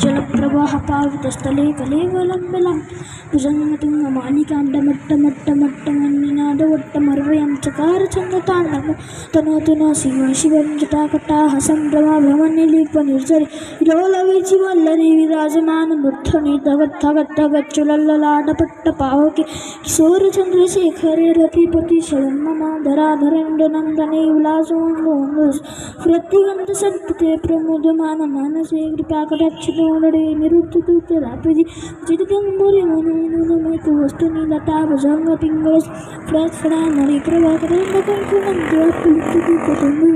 जल प्रवाह पावितस्थले कलेवलम्बलं भुजङ्गतुङ्गमालिकाण्डमट्टमट्टमट्टमन्निनादवट्टमर्वयं चकार चन्द्रताण्डवं तनोतु न शिव शिवं जटाकटाः सम्भ्रमाभ्रमनिलिपनिर्झरि लोलवीचिवल्लरी विराजमानबुद्धनि तगट्टगच्चुलल्ललाटपट्टपावके किशोरचन्द्रशेखरे रतिपति शरणमम धराधरेन्द्रनन्दने विलासोन्दोन्दो स्फुरत्तिगन्धसन्तते प्रमुदमानमानसे कृपाकटाक्षितोडरे निरुद्धतुतरापि जितगम्भुरि मनोनुनमैतु वस्तुनिलता भुजङ्गपिङ्गल फ्रत्फलानरि प्रभाकरेन्द्रकङ्कुणं द्वापुलितुतुतुतुन्दु